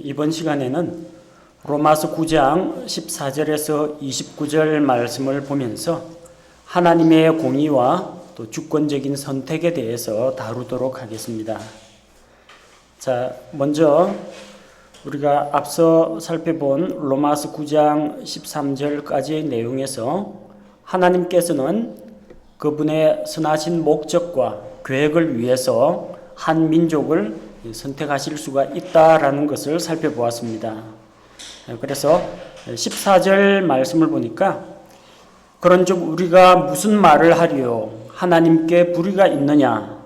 이번 시간에는 로마서 9장 14절에서 29절 말씀을 보면서 하나님의 공의와 또 주권적인 선택에 대해서 다루도록 하겠습니다. 자, 먼저 우리가 앞서 살펴본 로마서 9장 13절까지의 내용에서 하나님께서는 그분의 선하신 목적과 계획을 위해서 한 민족을 선택하실 수가 있다라는 것을 살펴보았습니다. 그래서 14절 말씀을 보니까 그런즉 우리가 무슨 말을 하리요 하나님께 불의가 있느냐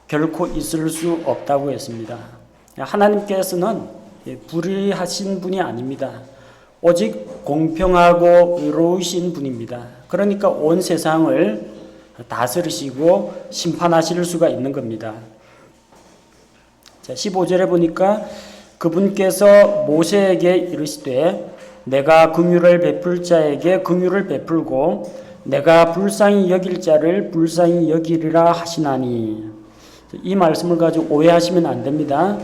결코 있을 수 없다고 했습니다. 하나님께서는 불의하신 분이 아닙니다. 오직 공평하고 의로우신 분입니다. 그러니까 온 세상을 다스리시고 심판하실 수가 있는 겁니다. 자, 15절에 보니까 그분께서 모세에게 이르시되 내가 긍휼을 베풀 자에게 긍휼을 베풀고 내가 불쌍히 여길 자를 불쌍히 여기리라 하시나니, 이 말씀을 가지고 오해하시면 안 됩니다.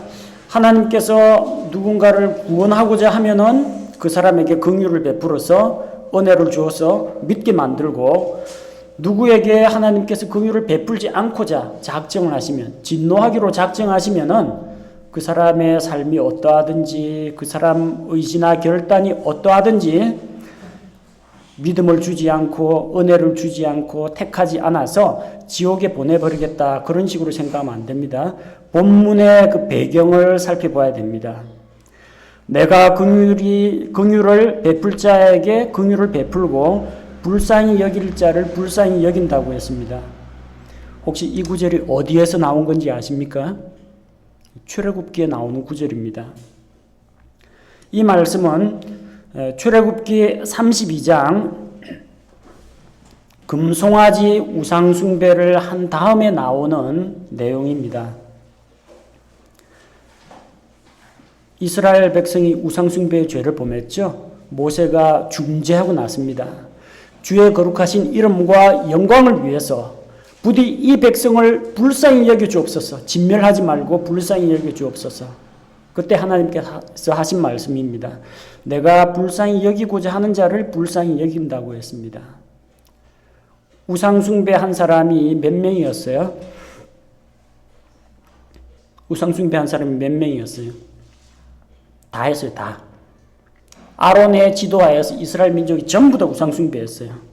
하나님께서 누군가를 구원하고자 하면은 그 사람에게 긍휼을 베풀어서 은혜를 주어서 믿게 만들고, 누구에게 하나님께서 긍휼을 베풀지 않고자 작정을 하시면, 진노하기로 작정하시면은 그 사람의 삶이 어떠하든지 그 사람 의지나 결단이 어떠하든지 믿음을 주지 않고 은혜를 주지 않고 택하지 않아서 지옥에 보내버리겠다, 그런 식으로 생각하면 안 됩니다. 본문의 그 배경을 살펴봐야 됩니다. 내가 긍휼을 베풀 자에게 긍휼을 베풀고 불쌍히 여길 자를 불쌍히 여긴다고 했습니다. 혹시 이 구절이 어디에서 나온 건지 아십니까? 출애굽기에 나오는 구절입니다. 이 말씀은 출애굽기 32장 금송아지 우상숭배를 한 다음에 나오는 내용입니다. 이스라엘 백성이 우상숭배의 죄를 범했죠. 모세가 중재하고 났습니다. 주의 거룩하신 이름과 영광을 위해서 부디 이 백성을 불쌍히 여겨 주옵소서, 진멸하지 말고 불쌍히 여겨 주옵소서. 그때 하나님께서 하신 말씀입니다. 내가 불쌍히 여기고자 하는 자를 불쌍히 여긴다고 했습니다. 우상숭배 한 사람이 몇 명이었어요? 우상숭배 한 사람이 몇 명이었어요? 다 했어요, 다. 아론의 지도하에서 이스라엘 민족이 전부 다 우상숭배했어요.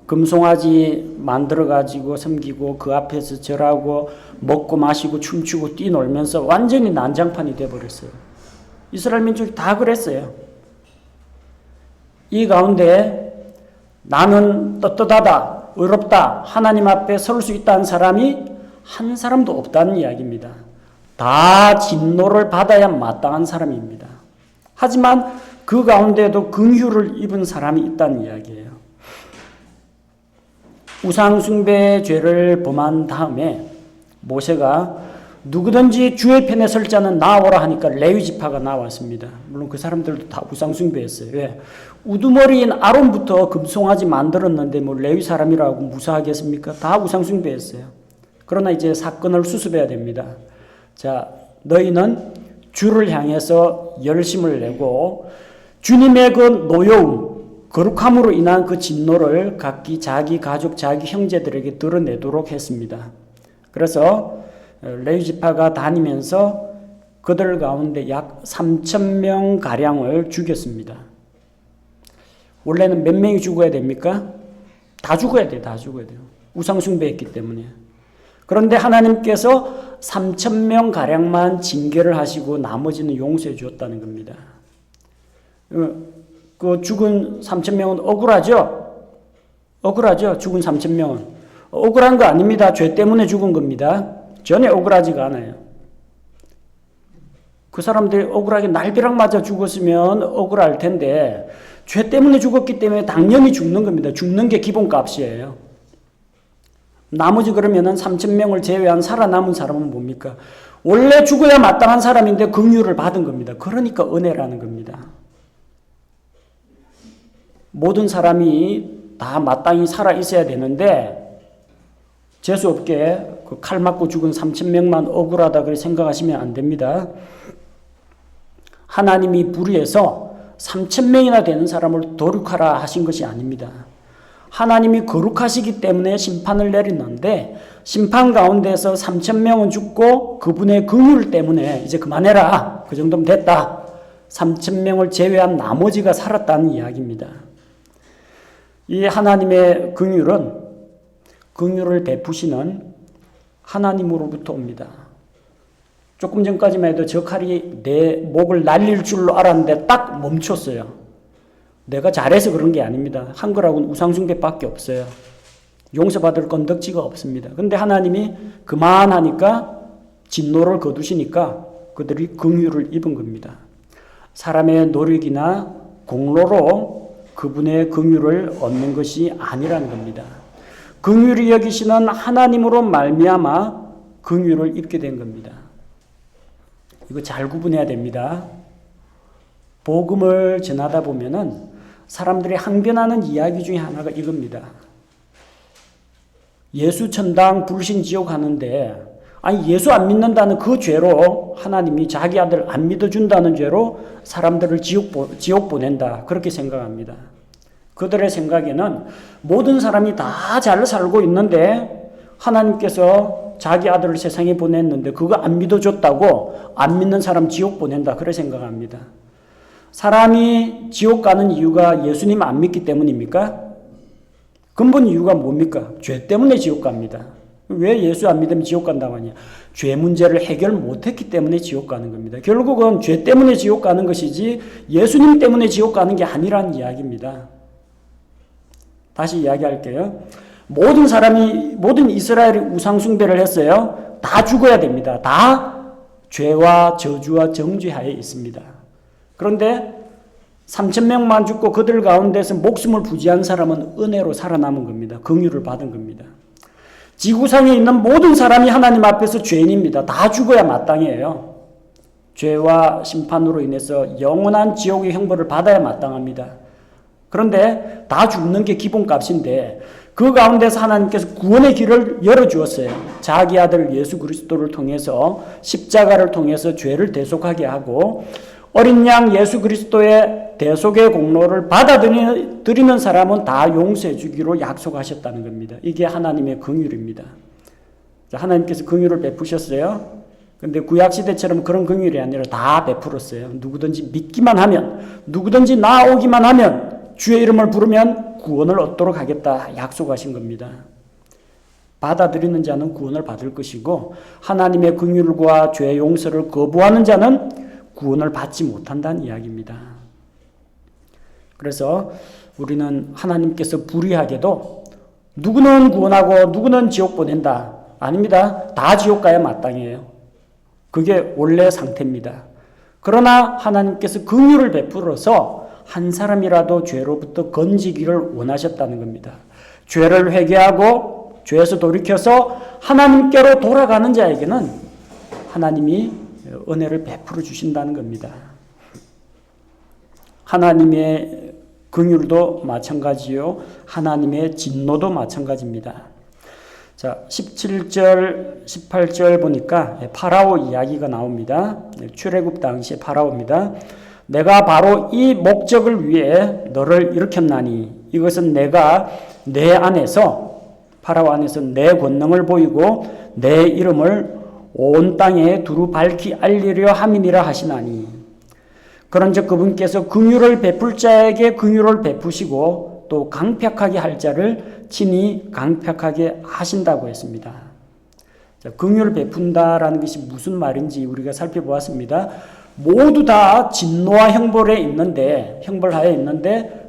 금송아지 만들어가지고 섬기고 그 앞에서 절하고 먹고 마시고 춤추고 뛰놀면서 완전히 난장판이 되어버렸어요. 이스라엘 민족이 다 그랬어요. 이 가운데 나는 떳떳하다, 의롭다, 하나님 앞에 설 수 있다는 사람이 한 사람도 없다는 이야기입니다. 다 진노를 받아야 마땅한 사람입니다. 하지만 그 가운데에도 긍휼을 입은 사람이 있다는 이야기예요. 우상숭배의 죄를 범한 다음에 모세가 누구든지 주의 편에 설 자는 나오라 하니까 레위 지파가 나왔습니다. 물론 그 사람들도 다 우상숭배했어요. 왜? 우두머리인 아론부터 금송아지 만들었는데 뭐 레위 사람이라고 무사하겠습니까? 다 우상숭배했어요. 그러나 이제 사건을 수습해야 됩니다. 자, 너희는 주를 향해서 열심을 내고 주님의 그 노여움, 거룩함으로 인한 그 진노를 각기 자기 가족, 자기 형제들에게 드러내도록 했습니다. 그래서 레위 지파가 다니면서 그들 가운데 약 3,000명 가량을 죽였습니다. 원래는 몇 명이 죽어야 됩니까? 다 죽어야 돼요. 다 죽어야 돼요. 우상숭배했기 때문에. 그런데 하나님께서 3,000명 가량만 징계를 하시고 나머지는 용서해 주었다는 겁니다. 그 죽은 3,000명은 억울하죠? 억울하죠? 죽은 3,000명은. 억울한 거 아닙니다. 죄 때문에 죽은 겁니다. 전혀 억울하지가 않아요. 그 사람들이 억울하게 날벼락 맞아 죽었으면 억울할 텐데 죄 때문에 죽었기 때문에 당연히 죽는 겁니다. 죽는 게 기본값이에요. 나머지 그러면은 3,000명을 제외한 살아남은 사람은 뭡니까? 원래 죽어야 마땅한 사람인데 긍휼을 받은 겁니다. 그러니까 은혜라는 겁니다. 모든 사람이 다 마땅히 살아 있어야 되는데 재수없게 그 칼 맞고 죽은 3,000명만 억울하다 그렇게 생각하시면 안 됩니다. 하나님이 불의해서 3,000명이나 되는 사람을 도륙하라 하신 것이 아닙니다. 하나님이 거룩하시기 때문에 심판을 내리는데 심판 가운데서 3,000명은 죽고 그분의 긍휼 때문에 이제 그만해라. 그 정도면 됐다. 3,000명을 제외한 나머지가 살았다는 이야기입니다. 이 하나님의 긍휼은 긍휼을 베푸시는 하나님으로부터 옵니다. 조금 전까지만 해도 저 칼이 내 목을 날릴 줄로 알았는데 딱 멈췄어요. 내가 잘해서 그런 게 아닙니다. 한 거라고는 우상숭배밖에 없어요. 용서받을 건덕지가 없습니다. 그런데 하나님이 그만하니까 진노를 거두시니까 그들이 긍휼을 입은 겁니다. 사람의 노력이나 공로로 그분의 긍휼을 얻는 것이 아니라는 겁니다. 긍휼히 여기시는 하나님으로 말미암아 긍휼을 입게 된 겁니다. 이거 잘 구분해야 됩니다. 복음을 전하다 보면은 사람들이 항변하는 이야기 중에 하나가 이겁니다. 예수 천당 불신 지옥 하는데 아니 예수 안 믿는다는 그 죄로 하나님이 자기 아들 안 믿어준다는 죄로 사람들을 지옥 보낸다. 그렇게 생각합니다. 그들의 생각에는 모든 사람이 다 잘 살고 있는데 하나님께서 자기 아들을 세상에 보냈는데 그거 안 믿어줬다고 안 믿는 사람 지옥 보낸다. 그렇게 생각합니다. 사람이 지옥 가는 이유가 예수님 안 믿기 때문입니까? 근본 이유가 뭡니까? 죄 때문에 지옥 갑니다. 왜 예수 안 믿으면 지옥 간다고 하냐? 죄 문제를 해결 못했기 때문에 지옥 가는 겁니다. 결국은 죄 때문에 지옥 가는 것이지 예수님 때문에 지옥 가는 게 아니라는 이야기입니다. 다시 이야기할게요. 모든 이스라엘이 우상숭배를 했어요. 다 죽어야 됩니다. 다 죄와 저주와 정죄하에 있습니다. 그런데 3,000명만 죽고 그들 가운데서 목숨을 부지한 사람은 은혜로 살아남은 겁니다. 긍휼을 받은 겁니다. 지구상에 있는 모든 사람이 하나님 앞에서 죄인입니다. 다 죽어야 마땅해요. 죄와 심판으로 인해서 영원한 지옥의 형벌을 받아야 마땅합니다. 그런데 다 죽는 게 기본값인데 그 가운데서 하나님께서 구원의 길을 열어주었어요. 자기 아들 예수 그리스도를 통해서 십자가를 통해서 죄를 대속하게 하고 어린 양 예수 그리스도의 대속의 공로를 받아들이는 사람은 다 용서해 주기로 약속하셨다는 겁니다. 이게 하나님의 긍휼입니다. 하나님께서 긍휼을 베푸셨어요. 그런데 구약시대처럼 그런 긍휼이 아니라 다 베풀었어요. 누구든지 믿기만 하면, 누구든지 나오기만 하면, 주의 이름을 부르면 구원을 얻도록 하겠다 약속하신 겁니다. 받아들이는 자는 구원을 받을 것이고 하나님의 긍휼과 죄 용서를 거부하는 자는 구원을 받지 못한다는 이야기입니다. 그래서 우리는 하나님께서 불의하게도 누구는 구원하고 누구는 지옥 보낸다. 아닙니다. 다 지옥 가야 마땅해요. 그게 원래 상태입니다. 그러나 하나님께서 긍휼을 베풀어서 한 사람이라도 죄로부터 건지기를 원하셨다는 겁니다. 죄를 회개하고 죄에서 돌이켜서 하나님께로 돌아가는 자에게는 하나님이 은혜를 베풀어 주신다는 겁니다. 하나님의 긍휼도 마찬가지요. 하나님의 진노도 마찬가지입니다. 자, 17절, 18절 보니까 파라오 이야기가 나옵니다. 출애굽 당시의 파라오입니다. 내가 바로 이 목적을 위해 너를 일으켰나니 이것은 내가 내 안에서 파라오 안에서 내 권능을 보이고 내 이름을 온 땅에 두루 밝히 알리려 함이니라 하시나니 그런즉 그분께서 긍휼을 베풀 자에게 긍휼을 베푸시고 또 강팍하게 할 자를 친히 강팍하게 하신다고 했습니다. 자, 긍휼을 베푼다라는 것이 무슨 말인지 우리가 살펴보았습니다. 모두 다 진노와 형벌하에 있는데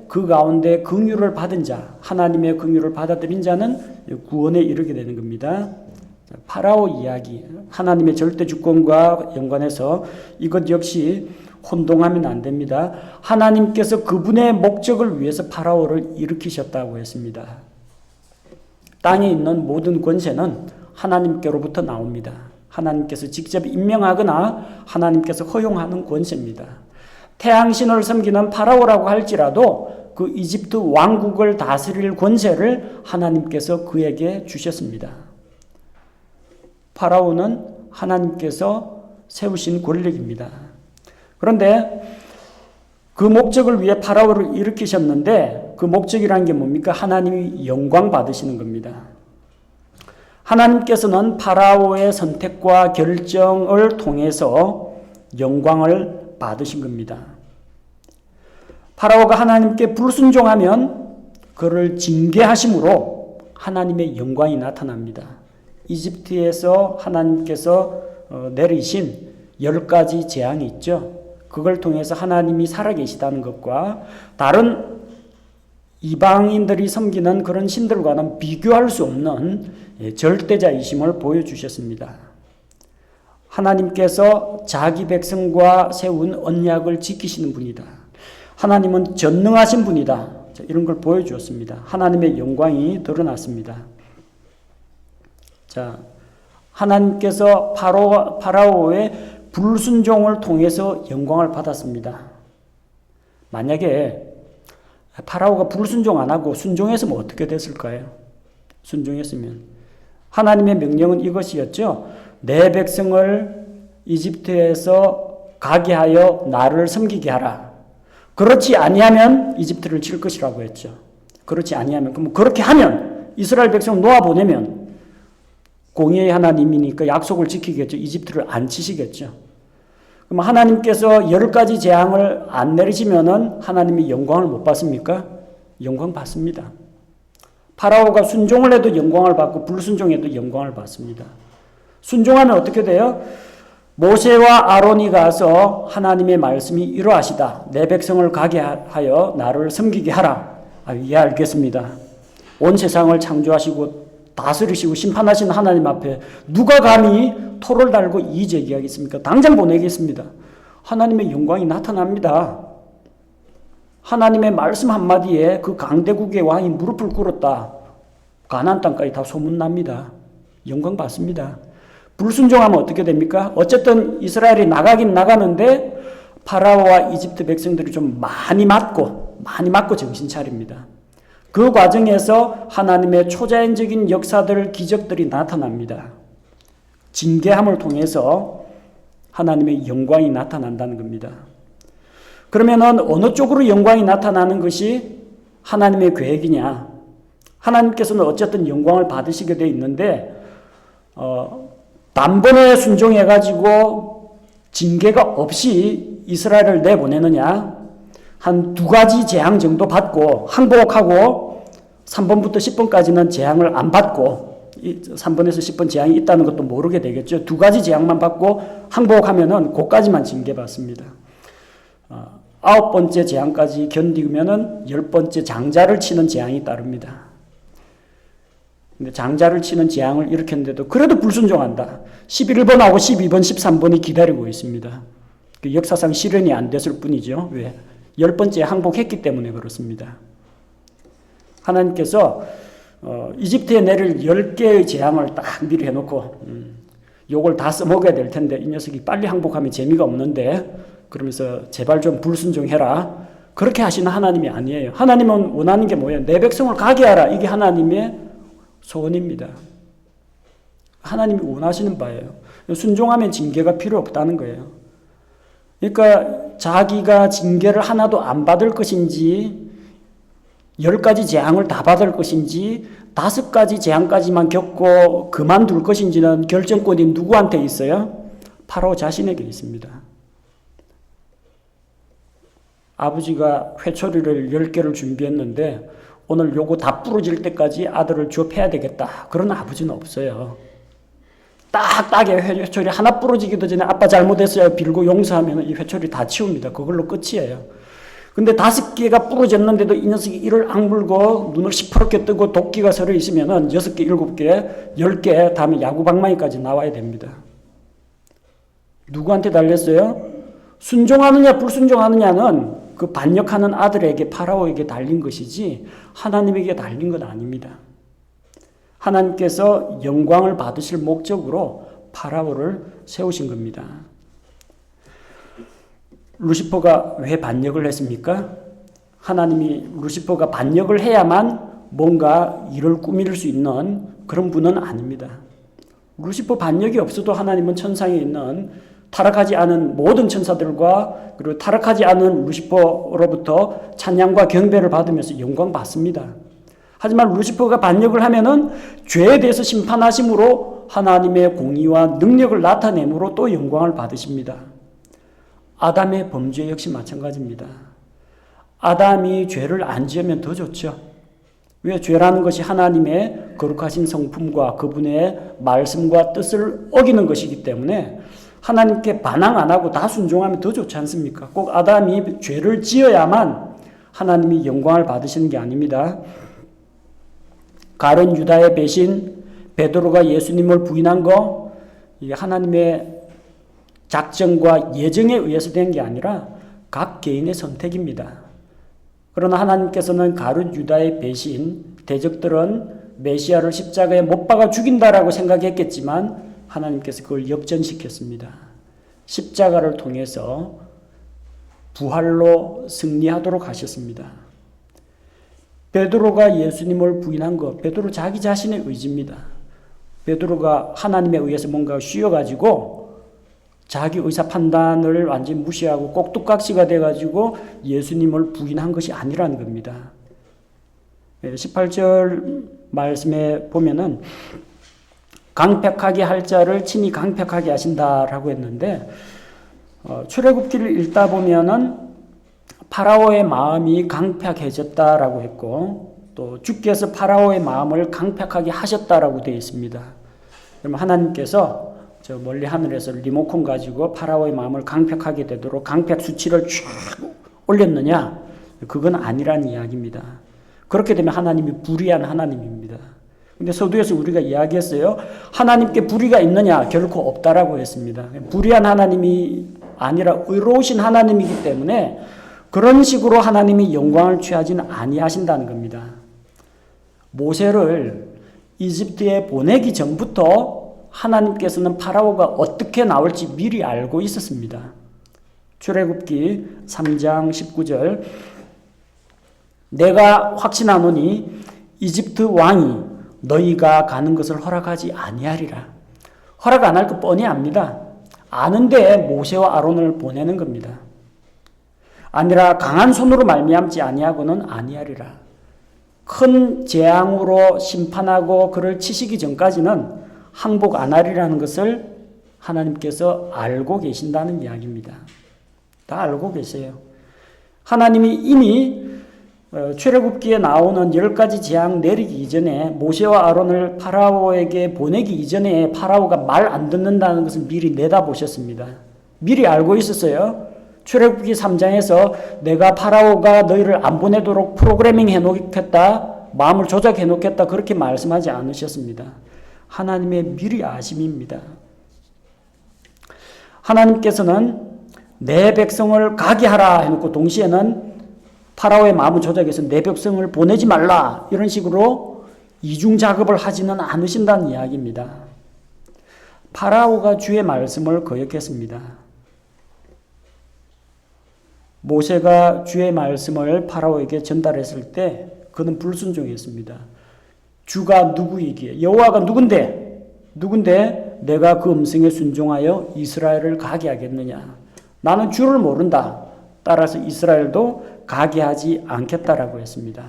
그 가운데 긍휼을 받은 자, 하나님의 긍휼을 받아들인 자는 구원에 이르게 되는 겁니다. 파라오 이야기, 하나님의 절대 주권과 연관해서 이것 역시 혼동하면 안 됩니다. 하나님께서 그분의 목적을 위해서 파라오를 일으키셨다고 했습니다. 땅에 있는 모든 권세는 하나님께로부터 나옵니다. 하나님께서 직접 임명하거나 하나님께서 허용하는 권세입니다. 태양신을 섬기는 파라오라고 할지라도 그 이집트 왕국을 다스릴 권세를 하나님께서 그에게 주셨습니다. 파라오는 하나님께서 세우신 권력입니다. 그런데 그 목적을 위해 파라오를 일으키셨는데 그 목적이라는 게 뭡니까? 하나님이 영광 받으시는 겁니다. 하나님께서는 파라오의 선택과 결정을 통해서 영광을 받으신 겁니다. 파라오가 하나님께 불순종하면 그를 징계하심으로 하나님의 영광이 나타납니다. 이집트에서 하나님께서 내리신 10가지 재앙이 있죠. 그걸 통해서 하나님이 살아계시다는 것과 다른 이방인들이 섬기는 그런 신들과는 비교할 수 없는 절대자이심을 보여주셨습니다. 하나님께서 자기 백성과 세운 언약을 지키시는 분이다. 하나님은 전능하신 분이다. 이런 걸 보여주었습니다. 하나님의 영광이 드러났습니다. 자, 하나님께서 파라오의 불순종을 통해서 영광을 받았습니다. 만약에 파라오가 불순종 안 하고 순종했으면 어떻게 됐을까요? 순종했으면 하나님의 명령은 이것이었죠. 내 백성을 이집트에서 가게 하여 나를 섬기게 하라. 그렇지 아니하면 이집트를 칠 것이라고 했죠. 그렇지 아니하면 그럼 그렇게 하면 이스라엘 백성을 놓아 보내면 공의의 하나님이니까 약속을 지키겠죠. 이집트를 안 치시겠죠. 그럼 하나님께서 10가지 재앙을 안 내리시면은 하나님이 영광을 못 받습니까? 영광 받습니다. 파라오가 순종을 해도 영광을 받고 불순종해도 영광을 받습니다. 순종하면 어떻게 돼요? 모세와 아론이 가서 하나님의 말씀이 이러하시다. 내 백성을 가게 하여 나를 섬기게 하라. 예, 알겠습니다. 온 세상을 창조하시고 다스리시고 심판하시는 하나님 앞에 누가 감히 토를 달고 이의 제기하겠습니까? 당장 보내겠습니다. 하나님의 영광이 나타납니다. 하나님의 말씀 한마디에 그 강대국의 왕이 무릎을 꿇었다. 가나안 땅까지 다 소문납니다. 영광 받습니다. 불순종하면 어떻게 됩니까? 어쨌든 이스라엘이 나가긴 나가는데 파라오와 이집트 백성들이 좀 많이 맞고 정신 차립니다. 그 과정에서 하나님의 초자연적인 역사들, 기적들이 나타납니다. 징계함을 통해서 하나님의 영광이 나타난다는 겁니다. 그러면은 어느 쪽으로 영광이 나타나는 것이 하나님의 계획이냐? 하나님께서는 어쨌든 영광을 받으시게 되어 있는데 단번에 순종해가지고 징계가 없이 이스라엘을 내보내느냐? 한 2가지 재앙 정도 받고 항복하고 3번부터 10번까지는 재앙을 안 받고 3번에서 10번 재앙이 있다는 것도 모르게 되겠죠. 2가지 재앙만 받고 항복하면은 그까지만 징계받습니다. 9번째 재앙까지 견디면은 10번째 장자를 치는 재앙이 따릅니다. 근데 장자를 치는 재앙을 일으켰는데도 그래도 불순종한다. 11번하고 12번, 13번이 기다리고 있습니다. 역사상 실현이 안 됐을 뿐이죠. 왜? 10번째 항복했기 때문에 그렇습니다. 하나님께서 이집트에 내릴 10개의 재앙을 딱 미리 해놓고 요걸 다 써먹어야 될 텐데 이 녀석이 빨리 항복하면 재미가 없는데 그러면서 제발 좀 불순종해라. 그렇게 하시는 하나님이 아니에요. 하나님은 원하는 게 뭐예요? 내 백성을 가게 하라. 이게 하나님의 소원입니다. 하나님이 원하시는 바예요. 순종하면 징계가 필요 없다는 거예요. 그러니까 자기가 징계를 하나도 안 받을 것인지 10가지 재앙을 다 받을 것인지 5가지 재앙까지만 겪고 그만둘 것인지는 결정권이 누구한테 있어요? 파라오 자신에게 있습니다. 아버지가 회초리를 10개를 준비했는데 오늘 요거 다 부러질 때까지 아들을 주업해야 되겠다. 그런 아버지는 없어요. 딱딱에 회초리 하나 부러지기도 전에 아빠 잘못했어요 빌고 용서하면 이 회초리 다 치웁니다. 그걸로 끝이에요. 근데 5개가 부러졌는데도 이 녀석이 이를 악물고 눈을 시퍼렇게 뜨고 도끼가 서려 있으면은 6개, 7개, 10개 다음에 야구방망이까지 나와야 됩니다. 누구한테 달렸어요? 순종하느냐 불순종하느냐는 그 반역하는 아들에게 파라오에게 달린 것이지 하나님에게 달린 건 아닙니다. 하나님께서 영광을 받으실 목적으로 파라오를 세우신 겁니다. 루시퍼가 왜 반역을 했습니까? 하나님이 루시퍼가 반역을 해야만 뭔가 일을 꾸밀 수 있는 그런 분은 아닙니다. 루시퍼 반역이 없어도 하나님은 천상에 있는 타락하지 않은 모든 천사들과 그리고 타락하지 않은 루시퍼로부터 찬양과 경배를 받으면서 영광 받습니다. 하지만 루시퍼가 반역을 하면은 죄에 대해서 심판하심으로 하나님의 공의와 능력을 나타내므로 또 영광을 받으십니다. 아담의 범죄 역시 마찬가지입니다. 아담이 죄를 안 지으면 더 좋죠. 왜? 죄라는 것이 하나님의 거룩하신 성품과 그분의 말씀과 뜻을 어기는 것이기 때문에 하나님께 반항 안 하고 다 순종하면 더 좋지 않습니까? 꼭 아담이 죄를 지어야만 하나님이 영광을 받으시는 게 아닙니다. 가룟 유다의 배신, 베드로가 예수님을 부인한 거, 이게 하나님의 작정과 예정에 의해서 된 게 아니라 각 개인의 선택입니다. 그러나 하나님께서는 가룟 유다의 배신, 대적들은 메시아를 십자가에 못 박아 죽인다라고 생각했겠지만 하나님께서 그걸 역전시켰습니다. 십자가를 통해서 부활로 승리하도록 하셨습니다. 베드로가 예수님을 부인한 것, 베드로 자기 자신의 의지입니다. 베드로가 하나님에 의해서 뭔가 쉬어가지고 자기 의사 판단을 완전히 무시하고 꼭두각시가 돼가지고 예수님을 부인한 것이 아니라는 겁니다. 18절 말씀에 보면은 강팩하게 할 자를 친히 강팩하게 하신다라고 했는데 출애굽기를 읽다 보면은 파라오의 마음이 강팍해졌다라고 했고 또 주께서 파라오의 마음을 강팍하게 하셨다라고 되어 있습니다. 그럼 하나님께서 저 멀리 하늘에서 리모컨 가지고 파라오의 마음을 강팍하게 되도록 강팍 수치를 쫙 올렸느냐? 그건 아니라는 이야기입니다. 그렇게 되면 하나님이 불의한 하나님입니다. 근데 서두에서 우리가 이야기했어요. 하나님께 불의가 있느냐? 결코 없다라고 했습니다. 불의한 하나님이 아니라 의로우신 하나님이기 때문에 그런 식으로 하나님이 영광을 취하지는 아니하신다는 겁니다. 모세를 이집트에 보내기 전부터 하나님께서는 파라오가 어떻게 나올지 미리 알고 있었습니다. 출애굽기 3장 19절 내가 확신하노니 이집트 왕이 너희가 가는 것을 허락하지 아니하리라. 허락 안 할 거 뻔히 압니다. 아는데 모세와 아론을 보내는 겁니다. 아니라 강한 손으로 말미암지 아니하고는 아니하리라. 큰 재앙으로 심판하고 그를 치시기 전까지는 항복 안 하리라는 것을 하나님께서 알고 계신다는 이야기입니다. 다 알고 계세요. 하나님이 이미 출애굽기에 나오는 10가지 재앙 내리기 이전에 모세와 아론을 파라오에게 보내기 이전에 파라오가 말 안 듣는다는 것을 미리 내다보셨습니다. 미리 알고 있었어요. 출애굽기 3장에서 내가 파라오가 너희를 안 보내도록 프로그래밍 해놓겠다, 마음을 조작해 놓겠다 그렇게 말씀하지 않으셨습니다. 하나님의 미리 아심입니다. 하나님께서는 내 백성을 가게 하라 해놓고 동시에는 파라오의 마음을 조작해서 내 백성을 보내지 말라 이런 식으로 이중 작업을 하지는 않으신다는 이야기입니다. 파라오가 주의 말씀을 거역했습니다. 모세가 주의 말씀을 파라오에게 전달했을 때 그는 불순종했습니다. 주가 누구이기에 여호와가 누군데 내가 그 음성에 순종하여 이스라엘을 가게 하겠느냐. 나는 주를 모른다. 따라서 이스라엘도 가게 하지 않겠다라고 했습니다.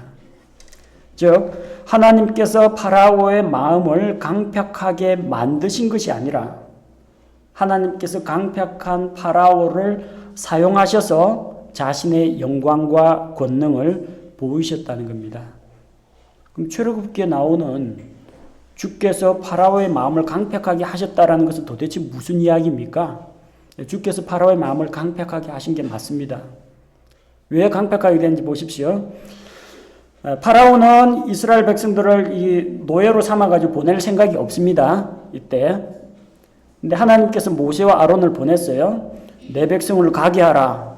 즉 하나님께서 파라오의 마음을 강팍하게 만드신 것이 아니라 하나님께서 강팍한 파라오를 사용하셔서 자신의 영광과 권능을 보이셨다는 겁니다. 그럼 출애굽기에 나오는 주께서 파라오의 마음을 강팍하게 하셨다라는 것은 도대체 무슨 이야기입니까? 주께서 파라오의 마음을 강팍하게 하신 게 맞습니다. 왜 강팍하게 되는지 보십시오. 파라오는 이스라엘 백성들을 이 노예로 삼아가지고 보낼 생각이 없습니다. 이때. 근데 하나님께서 모세와 아론을 보냈어요. 내 백성을 가게 하라.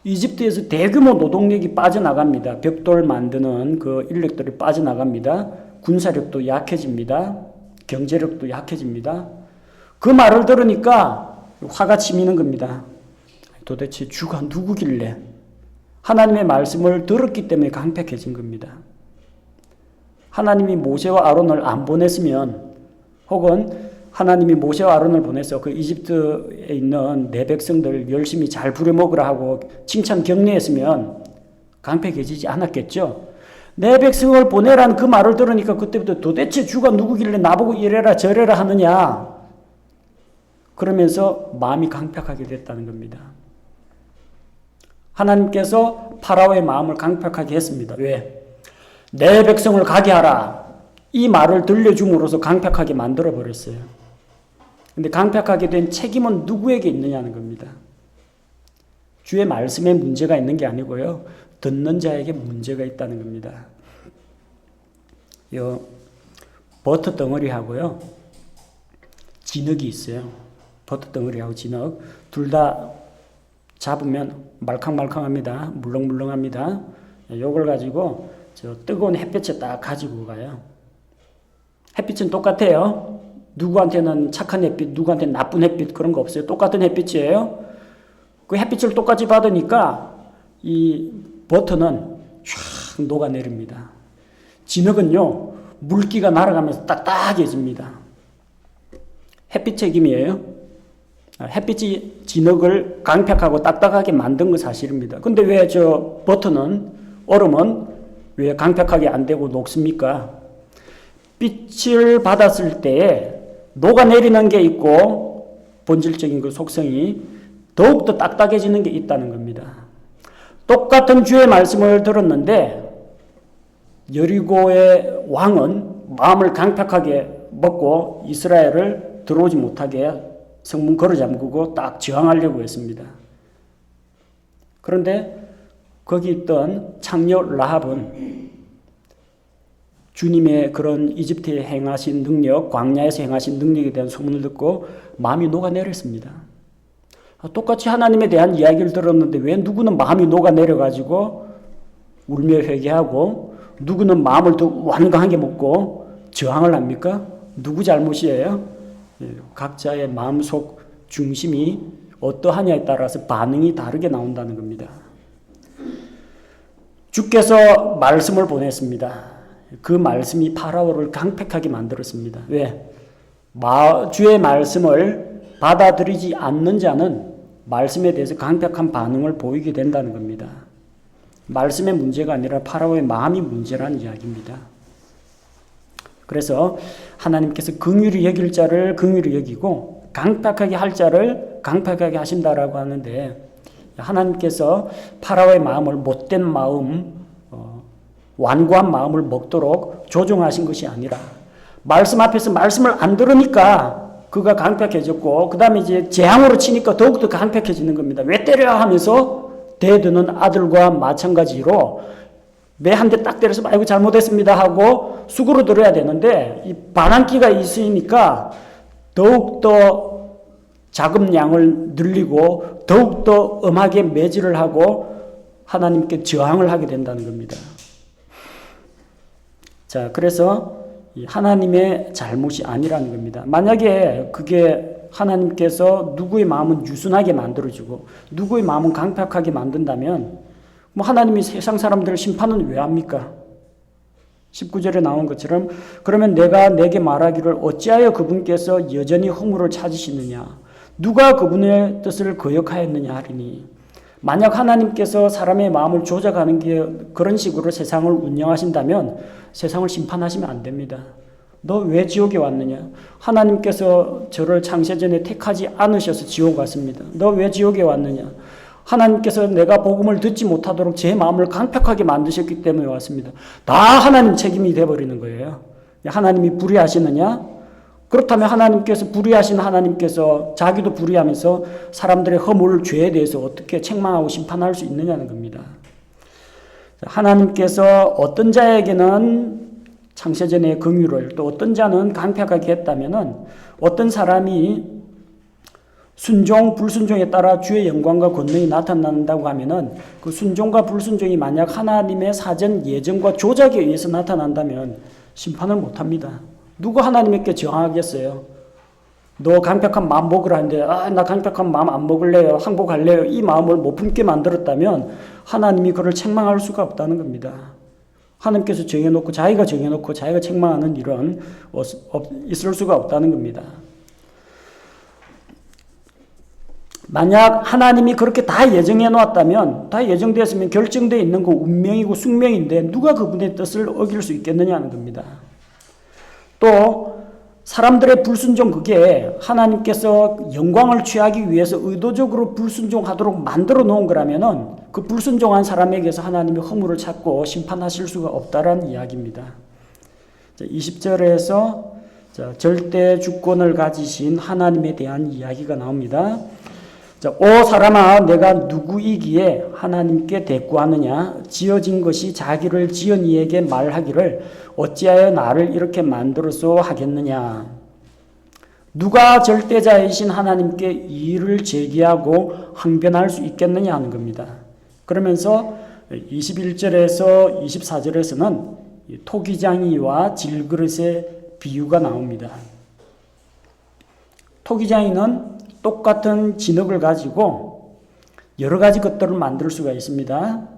이집트에서 대규모 노동력이 빠져나갑니다. 벽돌 만드는 그 인력들이 빠져나갑니다. 군사력도 약해집니다. 경제력도 약해집니다. 그 말을 들으니까 화가 치미는 겁니다. 도대체 주가 누구길래 하나님의 말씀을 들었기 때문에 강팍해진 겁니다. 하나님이 모세와 아론을 안 보냈으면 혹은 하나님이 모세와 아론을 보내서 그 이집트에 있는 내 백성들 열심히 잘 부려먹으라 하고 칭찬 격려했으면 강팍해지지 않았겠죠. 내 백성을 보내라는 그 말을 들으니까 그때부터 도대체 주가 누구길래 나보고 이래라 저래라 하느냐, 그러면서 마음이 강팍하게 됐다는 겁니다. 하나님께서 파라오의 마음을 강팍하게 했습니다. 왜? 내 백성을 가게 하라, 이 말을 들려줌으로써 강팍하게 만들어버렸어요. 근데 강팍하게 된 책임은 누구에게 있느냐는 겁니다. 주의 말씀에 문제가 있는 게 아니고요, 듣는 자에게 문제가 있다는 겁니다. 요 버터 덩어리하고요 진흙이 있어요. 버터 덩어리하고 진흙 둘 다 잡으면 말캉말캉합니다. 물렁물렁합니다. 요걸 가지고 저 뜨거운 햇볕에 딱 가지고 가요. 햇빛은 똑같아요. 누구한테는 착한 햇빛, 누구한테는 나쁜 햇빛, 그런 거 없어요. 똑같은 햇빛이에요. 그 햇빛을 똑같이 받으니까 이 버터는 쫙 녹아내립니다. 진흙은요, 물기가 날아가면서 딱딱해집니다. 햇빛 책임이에요. 햇빛이 진흙을 강팍하고 딱딱하게 만든 건 사실입니다. 근데 왜 저 버터는, 얼음은 왜 강팍하게 안 되고 녹습니까? 빛을 받았을 때 녹아내리는 게 있고 본질적인 그 속성이 더욱더 딱딱해지는 게 있다는 겁니다. 똑같은 주의 말씀을 들었는데 여리고의 왕은 마음을 강팍하게 먹고 이스라엘을 들어오지 못하게 성문 걸어 잠그고 딱 저항하려고 했습니다. 그런데 거기 있던 창녀 라합은 주님의 그런 이집트에 행하신 능력, 광야에서 행하신 능력에 대한 소문을 듣고 마음이 녹아내렸습니다. 똑같이 하나님에 대한 이야기를 들었는데 왜 누구는 마음이 녹아내려가지고 울며 회개하고 누구는 마음을 더 완강하게 먹고 저항을 합니까? 누구 잘못이에요? 각자의 마음속 중심이 어떠하냐에 따라서 반응이 다르게 나온다는 겁니다. 주께서 말씀을 보냈습니다. 그 말씀이 파라오를 강팍하게 만들었습니다. 왜? 주의 말씀을 받아들이지 않는 자는 말씀에 대해서 강팍한 반응을 보이게 된다는 겁니다. 말씀의 문제가 아니라 파라오의 마음이 문제라는 이야기입니다. 그래서 하나님께서 긍휼히 여길 자를 긍휼히 여기고 강팍하게 할 자를 강팍하게 하신다라고 하는데, 하나님께서 파라오의 마음을 못된 마음, 완고한 마음을 먹도록 조종하신 것이 아니라 말씀 앞에서 말씀을 안 들으니까 그가 강팍해졌고, 그 다음에 이제 재앙으로 치니까 더욱더 강팍해지는 겁니다. 왜 때려 하면서 대드는 아들과 마찬가지로 매 한 대 딱 때려서 아이고 잘못했습니다 하고 수그러들어야 되는데 이 반항기가 있으니까 더욱더 자금량을 늘리고 더욱더 엄하게 매질을 하고 하나님께 저항을 하게 된다는 겁니다. 자, 그래서 하나님의 잘못이 아니라는 겁니다. 만약에 그게 하나님께서 누구의 마음은 유순하게 만들어주고 누구의 마음은 강팍하게 만든다면 뭐 하나님이 세상 사람들을 심판은 왜 합니까? 19절에 나온 것처럼 그러면 내가 내게 말하기를 어찌하여 그분께서 여전히 허물을 찾으시느냐, 누가 그분의 뜻을 거역하였느냐 하리니, 만약 하나님께서 사람의 마음을 조작하는 게 그런 식으로 세상을 운영하신다면 세상을 심판하시면 안 됩니다. 너 왜 지옥에 왔느냐? 하나님께서 저를 창세전에 택하지 않으셔서 지옥 왔습니다. 너 왜 지옥에 왔느냐? 하나님께서 내가 복음을 듣지 못하도록 제 마음을 강팍하게 만드셨기 때문에 왔습니다. 다 하나님 책임이 돼버리는 거예요. 하나님이 불의하시느냐? 그렇다면 하나님께서 불의하신 하나님께서 자기도 불의하면서 사람들의 허물, 죄에 대해서 어떻게 책망하고 심판할 수 있느냐는 겁니다. 하나님께서 어떤 자에게는 창세전의 긍휼을, 또 어떤 자는 강팍하게 했다면은 어떤 사람이 순종, 불순종에 따라 주의 영광과 권능이 나타난다고 하면은 그 순종과 불순종이 만약 하나님의 사전 예정과 조작에 의해서 나타난다면 심판을 못합니다. 누가 하나님께 저항하겠어요? 너 강팍한 마음 먹으라 하는데 나 강팍한 마음 안 먹을래요, 항복할래요, 이 마음을 못 품게 만들었다면 하나님이 그를 책망할 수가 없다는 겁니다. 하나님께서 정해놓고 자기가 정해놓고 자기가 책망하는 일은 있을 수가 없다는 겁니다. 만약 하나님이 그렇게 다 예정해 놓았다면, 다 예정되었으면 결정되어 있는 거 운명이고 숙명인데 누가 그분의 뜻을 어길 수 있겠느냐는 겁니다. 또 사람들의 불순종, 그게 하나님께서 영광을 취하기 위해서 의도적으로 불순종하도록 만들어 놓은 거라면은 그 불순종한 사람에게서 하나님이 허물을 찾고 심판하실 수가 없다라는 이야기입니다. 20절에서 절대 주권을 가지신 하나님에 대한 이야기가 나옵니다. 오 사람아, 내가 누구이기에 하나님께 대꾸하느냐? 지어진 것이 자기를 지은 이에게 말하기를 어찌하여 나를 이렇게 만들어서 하겠느냐? 누가 절대자이신 하나님께 이의를 제기하고 항변할 수 있겠느냐 하는 겁니다. 그러면서 21절에서 24절에서는 토기장이와 질그릇의 비유가 나옵니다. 토기장이는 똑같은 진흙을 가지고 여러 가지 것들을 만들 수가 있습니다.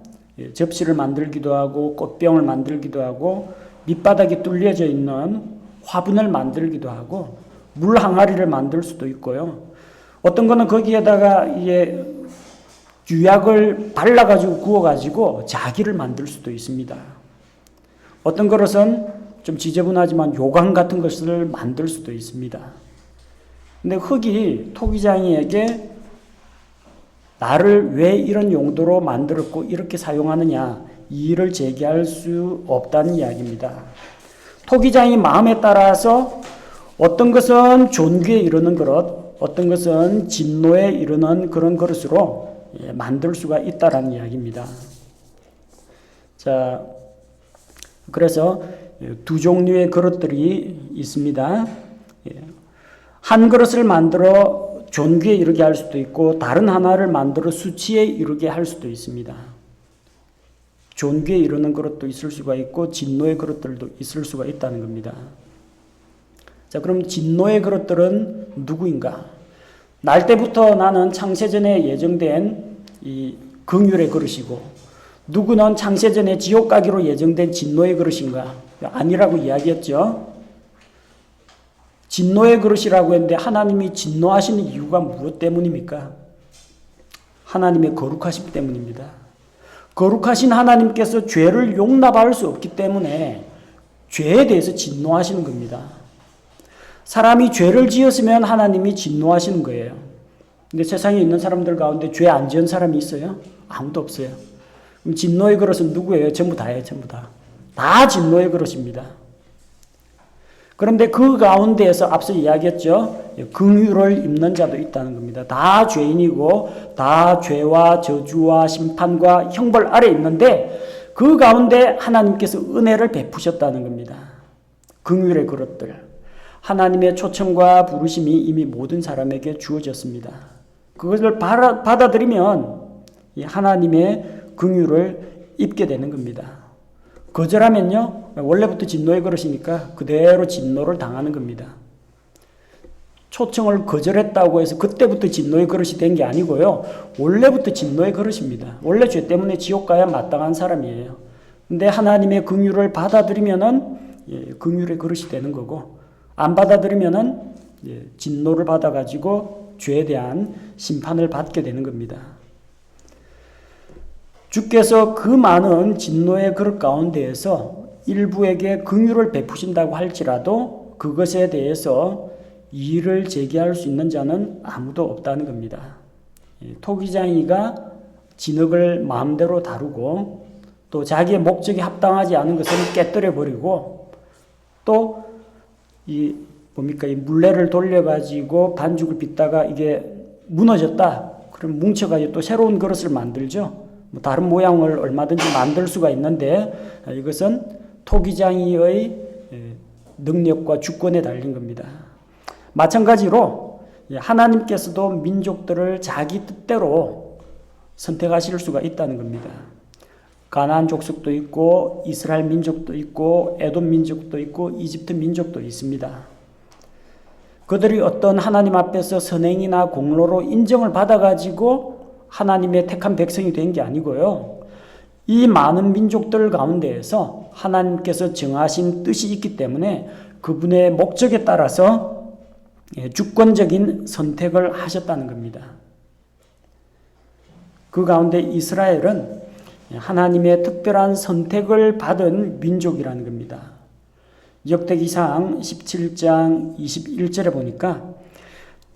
접시를 만들기도 하고 꽃병을 만들기도 하고 밑바닥이 뚫려져 있는 화분을 만들기도 하고 물 항아리를 만들 수도 있고요. 어떤 거는 거기에다가 이게 유약을 발라가지고 구워가지고 자기를 만들 수도 있습니다. 어떤 그릇은 좀 지저분하지만 요강 같은 것을 만들 수도 있습니다. 근데 흙이 토기장이에게 나를 왜 이런 용도로 만들었고 이렇게 사용하느냐, 이의를 제기할 수 없다는 이야기입니다. 토기장이 마음에 따라서 어떤 것은 존귀에 이르는 그릇, 어떤 것은 진노에 이르는 그런 그릇으로 만들 수가 있다라는 이야기입니다. 자, 그래서 두 종류의 그릇들이 있습니다. 한 그릇을 만들어 존귀에 이르게 할 수도 있고 다른 하나를 만들어 수치에 이르게 할 수도 있습니다. 존귀에 이르는 그릇도 있을 수가 있고 진노의 그릇들도 있을 수가 있다는 겁니다. 자, 그럼 진노의 그릇들은 누구인가? 날 때부터 나는 창세전에 예정된 이 긍휼의 그릇이고 누구는 창세전에 지옥 가기로 예정된 진노의 그릇인가? 아니라고 이야기했죠. 진노의 그릇이라고 했는데 하나님이 진노하시는 이유가 무엇 때문입니까? 하나님의 거룩하심 때문입니다. 거룩하신 하나님께서 죄를 용납할 수 없기 때문에 죄에 대해서 진노하시는 겁니다. 사람이 죄를 지었으면 하나님이 진노하시는 거예요. 근데 세상에 있는 사람들 가운데 죄 안 지은 사람이 있어요? 아무도 없어요. 그럼 진노의 그릇은 누구예요? 전부 다예요. 전부 다. 다 진노의 그릇입니다. 그런데 그 가운데에서 앞서 이야기했죠. 긍휼을 입는 자도 있다는 겁니다. 다 죄인이고 다 죄와 저주와 심판과 형벌 아래 있는데 그 가운데 하나님께서 은혜를 베푸셨다는 겁니다. 긍휼의 그릇들. 하나님의 초청과 부르심이 이미 모든 사람에게 주어졌습니다. 그것을 받아들이면 하나님의 긍휼을 입게 되는 겁니다. 거절하면요, 원래부터 진노의 그릇이니까 그대로 진노를 당하는 겁니다. 초청을 거절했다고 해서 그때부터 진노의 그릇이 된 게 아니고요, 원래부터 진노의 그릇입니다. 원래 죄 때문에 지옥 가야 마땅한 사람이에요. 근데 하나님의 긍휼을 받아들이면은 긍휼의 그릇이 되는 거고, 안 받아들이면은 진노를 받아가지고 죄에 대한 심판을 받게 되는 겁니다. 주께서 그 많은 진노의 그릇 가운데에서 일부에게 긍휼을 베푸신다고 할지라도 그것에 대해서 이의를 제기할 수 있는 자는 아무도 없다는 겁니다. 토기장이가 진흙을 마음대로 다루고 또 자기의 목적에 합당하지 않은 것을 깨뜨려 버리고 또 이 물레를 돌려가지고 반죽을 빚다가 이게 무너졌다. 그럼 뭉쳐가지고 또 새로운 그릇을 만들죠. 다른 모양을 얼마든지 만들 수가 있는데 이것은 토기장이의 능력과 주권에 달린 겁니다. 마찬가지로 하나님께서도 민족들을 자기 뜻대로 선택하실 수가 있다는 겁니다. 가나안 족속도 있고 이스라엘 민족도 있고 에돔 민족도 있고 이집트 민족도 있습니다. 그들이 어떤 하나님 앞에서 선행이나 공로로 인정을 받아가지고 하나님의 택한 백성이 된 게 아니고요. 이 많은 민족들 가운데에서 하나님께서 정하신 뜻이 있기 때문에 그분의 목적에 따라서 주권적인 선택을 하셨다는 겁니다. 그 가운데 이스라엘은 하나님의 특별한 선택을 받은 민족이라는 겁니다. 역대기상 17장 21절에 보니까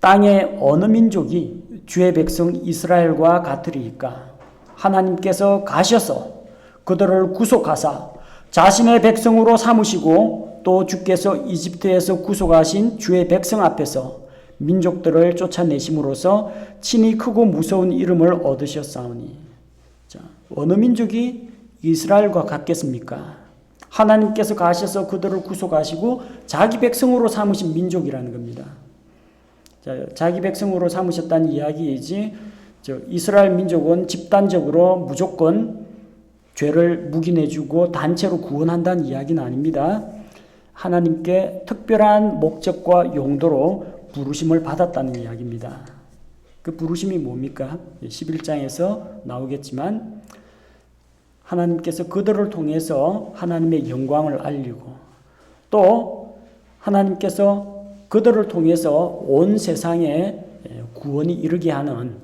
땅의 어느 민족이 주의 백성 이스라엘과 같으리이까 하나님께서 가셔서 그들을 구속하사 자신의 백성으로 삼으시고 또 주께서 이집트에서 구속하신 주의 백성 앞에서 민족들을 쫓아내심으로써 친히 크고 무서운 이름을 얻으셨사오니. 자, 어느 민족이 이스라엘과 같겠습니까? 하나님께서 가셔서 그들을 구속하시고 자기 백성으로 삼으신 민족이라는 겁니다. 자, 자기 백성으로 삼으셨다는 이야기이지 이스라엘 민족은 집단적으로 무조건 죄를 묵인해주고 단체로 구원한다는 이야기는 아닙니다. 하나님께 특별한 목적과 용도로 부르심을 받았다는 이야기입니다. 그 부르심이 뭡니까? 11장에서 나오겠지만 하나님께서 그들을 통해서 하나님의 영광을 알리고 또 하나님께서 그들을 통해서 온 세상에 구원이 이르게 하는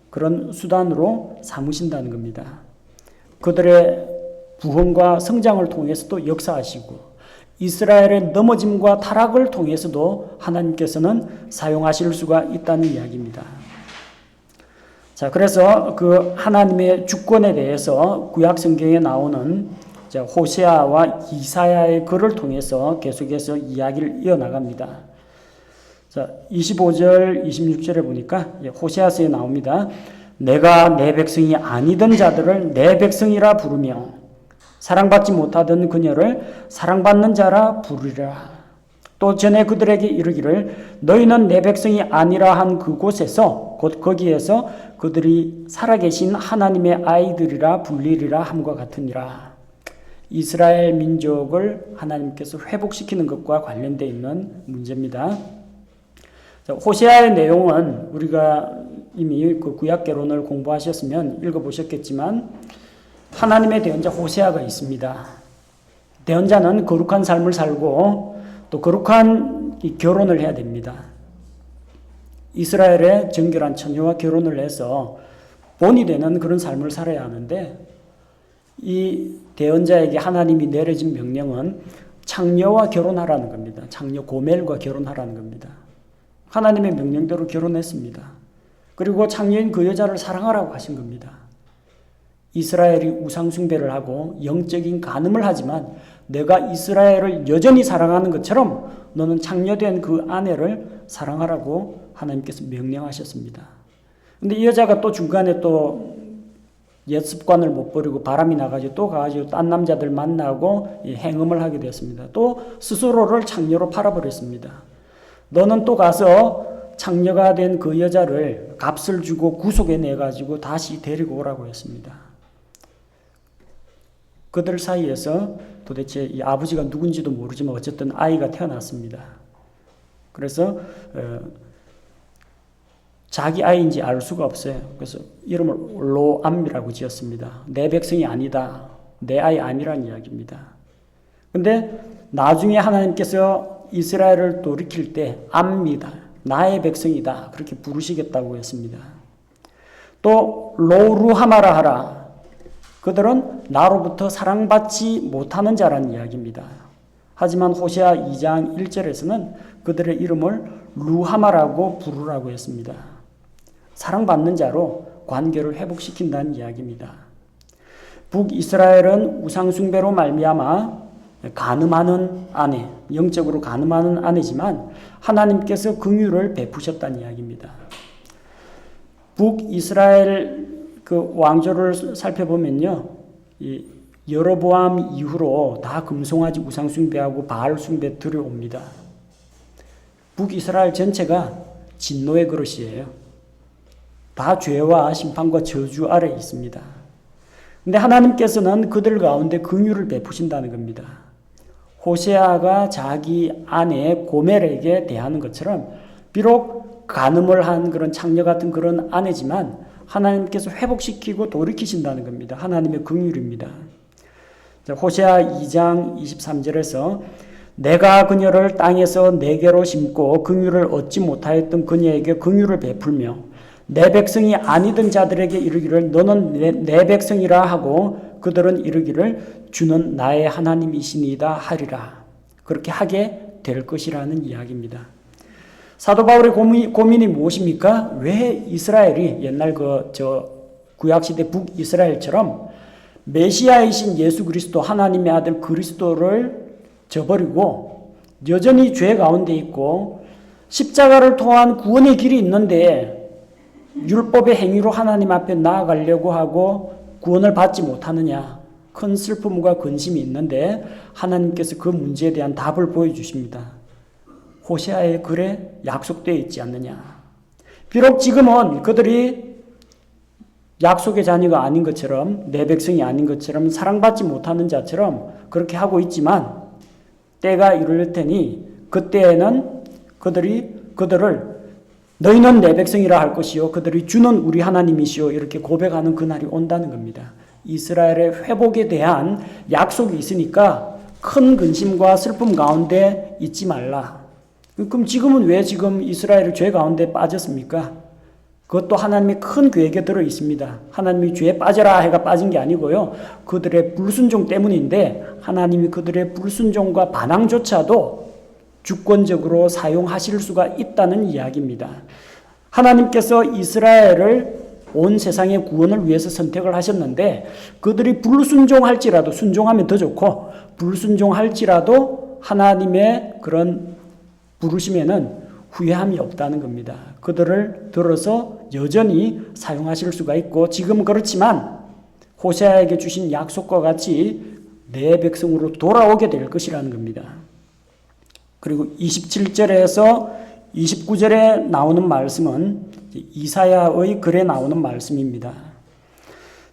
그런 수단으로 삼으신다는 겁니다. 그들의 부흥과 성장을 통해서도 역사하시고 이스라엘의 넘어짐과 타락을 통해서도 하나님께서는 사용하실 수가 있다는 이야기입니다. 자, 그래서 그 하나님의 주권에 대해서 구약 성경에 나오는 호세아와 이사야의 글을 통해서 계속해서 이야기를 이어나갑니다. 자, 25절, 26절에 보니까 호세아서에 나옵니다. 내가 내 백성이 아니던 자들을 내 백성이라 부르며 사랑받지 못하던 그녀를 사랑받는 자라 부르리라. 또 전에 그들에게 이르기를 너희는 내 백성이 아니라 한 그곳에서 곧 거기에서 그들이 살아계신 하나님의 아이들이라 불리리라 함과 같으니라. 이스라엘 민족을 하나님께서 회복시키는 것과 관련되어 있는 문제입니다. 호세아의 내용은 우리가 이미 그 구약개론을 공부하셨으면 읽어보셨겠지만 하나님의 대언자 호세아가 있습니다. 대언자는 거룩한 삶을 살고 또 거룩한 결혼을 해야 됩니다. 이스라엘의 정결한 처녀와 결혼을 해서 본이 되는 그런 삶을 살아야 하는데 이 대언자에게 하나님이 내려진 명령은 창녀와 결혼하라는 겁니다. 창녀 고멜과 결혼하라는 겁니다. 하나님의 명령대로 결혼했습니다. 그리고 창녀인 그 여자를 사랑하라고 하신 겁니다. 이스라엘이 우상숭배를 하고 영적인 간음을 하지만 내가 이스라엘을 여전히 사랑하는 것처럼 너는 창녀된 그 아내를 사랑하라고 하나님께서 명령하셨습니다. 근데 이 여자가 또 중간에 또 옛 습관을 못 버리고 바람이 나가지고 또 가가지고 딴 남자들 만나고 행음을 하게 됐습니다. 또 스스로를 창녀로 팔아버렸습니다. 너는 또 가서 창녀가 된 그 여자를 값을 주고 구속해내가지고 다시 데리고 오라고 했습니다. 그들 사이에서 도대체 이 아버지가 누군지도 모르지만 어쨌든 아이가 태어났습니다. 그래서 자기 아이인지 알 수가 없어요. 그래서 이름을 로암이라고 지었습니다. 내 백성이 아니다. 내 아이 아니란 이야기입니다. 근데 나중에 하나님께서 이스라엘을 돌이킬 때 암이다. 나의 백성이다. 그렇게 부르시겠다고 했습니다. 또 로루하마라 하라. 그들은 나로부터 사랑받지 못하는 자라는 이야기입니다. 하지만 호세아 2장 1절에서는 그들의 이름을 루하마라고 부르라고 했습니다. 사랑받는 자로 관계를 회복시킨다는 이야기입니다. 북이스라엘은 우상숭배로 말미암아 간음하는 아내, 영적으로 간음하는 아내지만 하나님께서 긍휼을 베푸셨다는 이야기입니다. 북이스라엘 그 왕조를 살펴보면요, 이 여로보암 이후로 다 금송아지 우상숭배하고 바알 숭배 들여옵니다. 북이스라엘 전체가 진노의 그릇이에요. 다 죄와 심판과 저주 아래에 있습니다. 근데 하나님께서는 그들 가운데 긍휼을 베푸신다는 겁니다. 호세아가 자기 아내 고멜에게 대하는 것처럼 비록 간음을 한 그런 창녀 같은 그런 아내지만 하나님께서 회복시키고 돌이키신다는 겁니다. 하나님의 긍휼입니다. 호세아 2장 23절에서 내가 그녀를 땅에서 내게로 심고 긍휼을 얻지 못하였던 그녀에게 긍휼을 베풀며 내 백성이 아니던 자들에게 이르기를 너는 내 백성이라 하고 그들은 이르기를 주는 나의 하나님이시니이다 하리라. 그렇게 하게 될 것이라는 이야기입니다. 사도 바울의 고민이 무엇입니까? 왜 이스라엘이 옛날 구약시대 북이스라엘처럼 메시아이신 예수 그리스도 하나님의 아들 그리스도를 저버리고 여전히 죄 가운데 있고 십자가를 통한 구원의 길이 있는데 율법의 행위로 하나님 앞에 나아가려고 하고 구원을 받지 못하느냐. 큰 슬픔과 근심이 있는데 하나님께서 그 문제에 대한 답을 보여주십니다. 호세아의 글에 약속되어 있지 않느냐. 비록 지금은 그들이 약속의 자녀가 아닌 것처럼 내 백성이 아닌 것처럼 사랑받지 못하는 자처럼 그렇게 하고 있지만 때가 이를 테니 그때에는 그들을 너희는 내 백성이라 할 것이요 그들이 주는 우리 하나님이시요 이렇게 고백하는 그날이 온다는 겁니다. 이스라엘의 회복에 대한 약속이 있으니까 큰 근심과 슬픔 가운데 있지 말라. 그럼 지금은 왜 지금 이스라엘이 죄 가운데 빠졌습니까? 그것도 하나님의 큰 계획에 들어 있습니다. 하나님이 죄에 빠져라 해가 빠진 게 아니고요. 그들의 불순종 때문인데 하나님이 그들의 불순종과 반항조차도 주권적으로 사용하실 수가 있다는 이야기입니다. 하나님께서 이스라엘을 온 세상의 구원을 위해서 선택을 하셨는데 그들이 불순종할지라도 순종하면 더 좋고 불순종할지라도 하나님의 그런 부르심에는 후회함이 없다는 겁니다. 그들을 들어서 여전히 사용하실 수가 있고 지금 그렇지만 호세아에게 주신 약속과 같이 내 백성으로 돌아오게 될 것이라는 겁니다. 그리고 27절에서 29절에 나오는 말씀은 이사야의 글에 나오는 말씀입니다.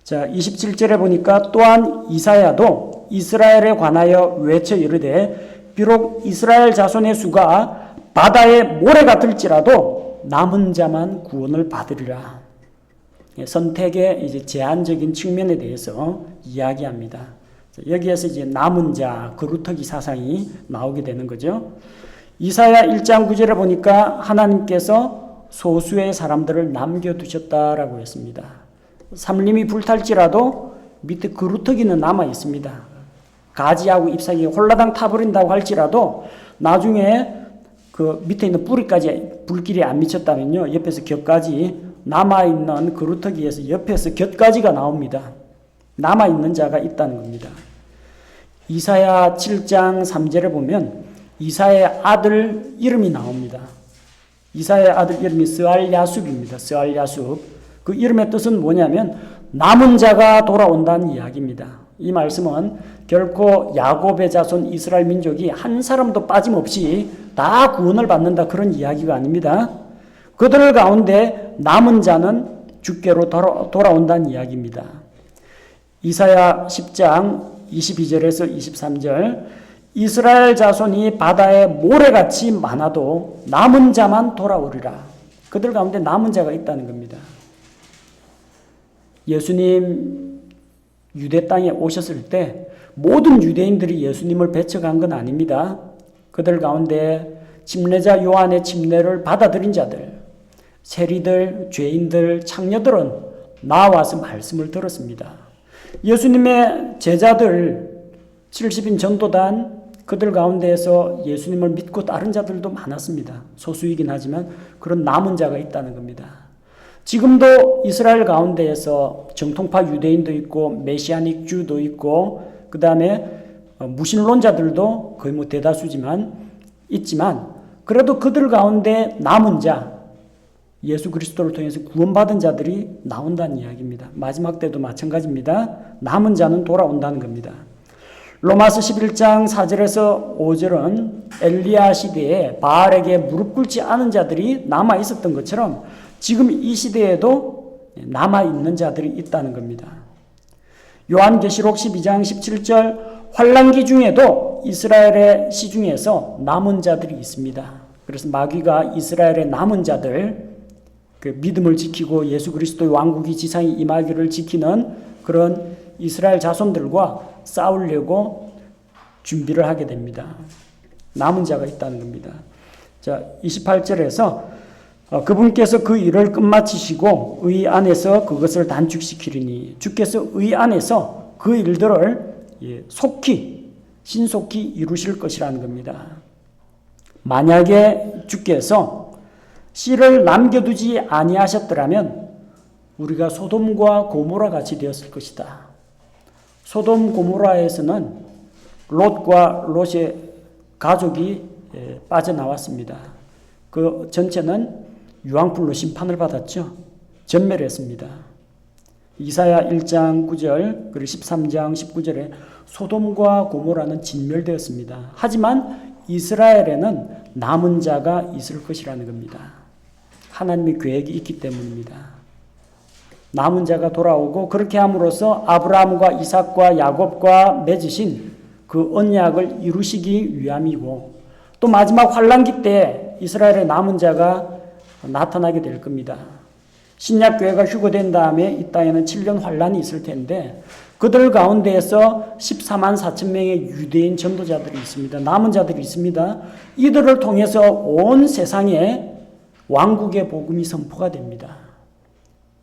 자, 27절에 보니까 또한 이사야도 이스라엘에 관하여 외쳐 이르되 비록 이스라엘 자손의 수가 바다의 모래 같을지라도 남은 자만 구원을 받으리라. 선택의 이제 제한적인 측면에 대해서 이야기합니다. 여기에서 이제 남은 자, 그루터기 사상이 나오게 되는 거죠. 이사야 1장 9절에 보니까 하나님께서 소수의 사람들을 남겨두셨다라고 했습니다. 삼림이 불탈지라도 밑에 그루터기는 남아 있습니다. 가지하고 잎사귀에 홀라당 타버린다고 할지라도 나중에 그 밑에 있는 뿌리까지 불길이 안 미쳤다면요. 옆에서 곁가지 남아있는 그루터기에서 옆에서 곁가지가 나옵니다. 남아있는 자가 있다는 겁니다. 이사야 7장 3절에 보면 이사야의 아들 이름이 나옵니다. 이사야의 아들 이름이 스알야숲입니다. 스알야숲. 그 이름의 뜻은 뭐냐면 남은 자가 돌아온다는 이야기입니다. 이 말씀은 결코 야곱의 자손 이스라엘 민족이 한 사람도 빠짐없이 다 구원을 받는다 그런 이야기가 아닙니다. 그들 가운데 남은 자는 주께로 돌아온다는 이야기입니다. 이사야 10장 22절에서 23절 이스라엘 자손이 바다에 모래같이 많아도 남은 자만 돌아오리라. 그들 가운데 남은 자가 있다는 겁니다. 예수님 유대 땅에 오셨을 때 모든 유대인들이 예수님을 배척한 건 아닙니다. 그들 가운데 침례자 요한의 침례를 받아들인 자들, 세리들, 죄인들, 창녀들은 나와서 말씀을 들었습니다. 예수님의 제자들, 70인 전도단, 그들 가운데에서 예수님을 믿고 따른 자들도 많았습니다. 소수이긴 하지만 그런 남은 자가 있다는 겁니다. 지금도 이스라엘 가운데에서 정통파 유대인도 있고 메시아닉 주도 있고 그 다음에 무신론자들도 거의 뭐 대다수지만 있지만 그래도 그들 가운데 남은 자 예수 그리스도를 통해서 구원받은 자들이 나온다는 이야기입니다. 마지막 때도 마찬가지입니다. 남은 자는 돌아온다는 겁니다. 로마서 11장 4절에서 5절은 엘리야 시대에 바알에게 무릎 꿇지 않은 자들이 남아 있었던 것처럼 지금 이 시대에도 남아있는 자들이 있다는 겁니다. 요한계시록 12장 17절 환란기 중에도 이스라엘의 시중에서 남은 자들이 있습니다. 그래서 마귀가 이스라엘의 남은 자들 그 믿음을 지키고 예수 그리스도의 왕국이 지상에 임하기를 지키는 그런 이스라엘 자손들과 싸우려고 준비를 하게 됩니다. 남은 자가 있다는 겁니다. 자, 28절에서 그분께서 그 일을 끝마치시고 의 안에서 그것을 단축시키리니 주께서 의 안에서 그 일들을 신속히 이루실 것이라는 겁니다. 만약에 주께서 씨를 남겨두지 아니하셨더라면 우리가 소돔과 고모라 같이 되었을 것이다. 소돔 고모라에서는 롯과 롯의 가족이 빠져나왔습니다. 그 전체는 유황불로 심판을 받았죠. 전멸했습니다. 이사야 1장 9절 그리고 13장 19절에 소돔과 고모라는 진멸되었습니다. 하지만 이스라엘에는 남은 자가 있을 것이라는 겁니다. 하나님의 계획이 있기 때문입니다. 남은 자가 돌아오고 그렇게 함으로써 아브라함과 이삭과 야곱과 맺으신 그 언약을 이루시기 위함이고 또 마지막 환란기 때 이스라엘의 남은 자가 나타나게 될 겁니다. 신약교회가 휴거된 다음에 이 땅에는 7년 환란이 있을 텐데 그들 가운데에서 14만 4천 명의 유대인 전도자들이 있습니다. 남은 자들이 있습니다. 이들을 통해서 온 세상에 왕국의 복음이 선포가 됩니다.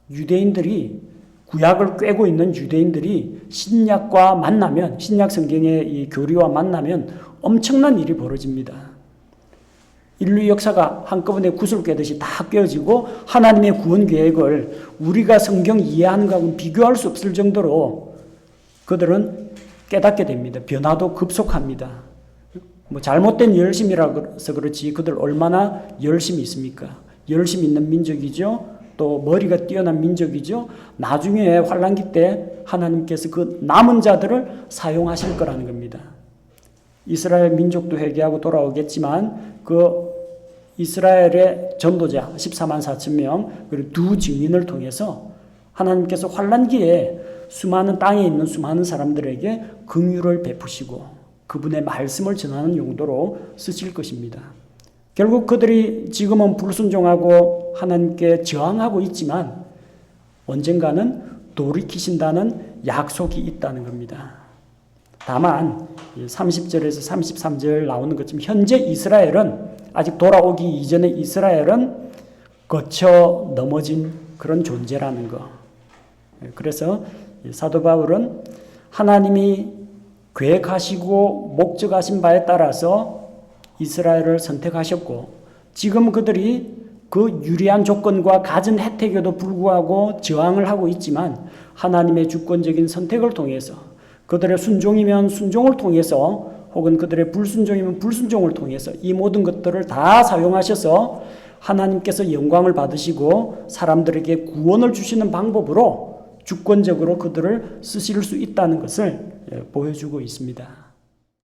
유대인들이 구약을 꿰고 있는 유대인들이 신약과 만나면 신약 성경의 이 교리와 만나면 엄청난 일이 벌어집니다. 인류 역사가 한꺼번에 구슬 꿰듯이 다 꿰어지고 하나님의 구원 계획을 우리가 성경 이해하는 것하고는 비교할 수 없을 정도로 그들은 깨닫게 됩니다. 변화도 급속합니다. 잘못된 열심이라서 그렇지 그들 얼마나 열심이 있습니까? 열심 있는 민족이죠. 또 머리가 뛰어난 민족이죠. 나중에 환란기 때 하나님께서 그 남은 자들을 사용하실 거라는 겁니다. 이스라엘 민족도 회개하고 돌아오겠지만 그 이스라엘의 전도자 14만 4천 명 그리고 두 증인을 통해서 하나님께서 환란기에 수많은 땅에 있는 수많은 사람들에게 긍휼을 베푸시고 그분의 말씀을 전하는 용도로 쓰실 것입니다. 결국 그들이 지금은 불순종하고 하나님께 저항하고 있지만 언젠가는 돌이키신다는 약속이 있다는 겁니다. 다만 30절에서 33절 나오는 것처럼 현재 이스라엘은 아직 돌아오기 이전의 이스라엘은 거쳐 넘어진 그런 존재라는 거. 그래서 사도 바울은 하나님이 계획하시고 목적하신 바에 따라서 이스라엘을 선택하셨고 지금 그들이 그 유리한 조건과 갖은 혜택에도 불구하고 저항을 하고 있지만 하나님의 주권적인 선택을 통해서 그들의 순종이면 순종을 통해서 혹은 그들의 불순종이면 불순종을 통해서 이 모든 것들을 다 사용하셔서 하나님께서 영광을 받으시고 사람들에게 구원을 주시는 방법으로 주권적으로 그들을 쓰실 수 있다는 것을 보여주고 있습니다.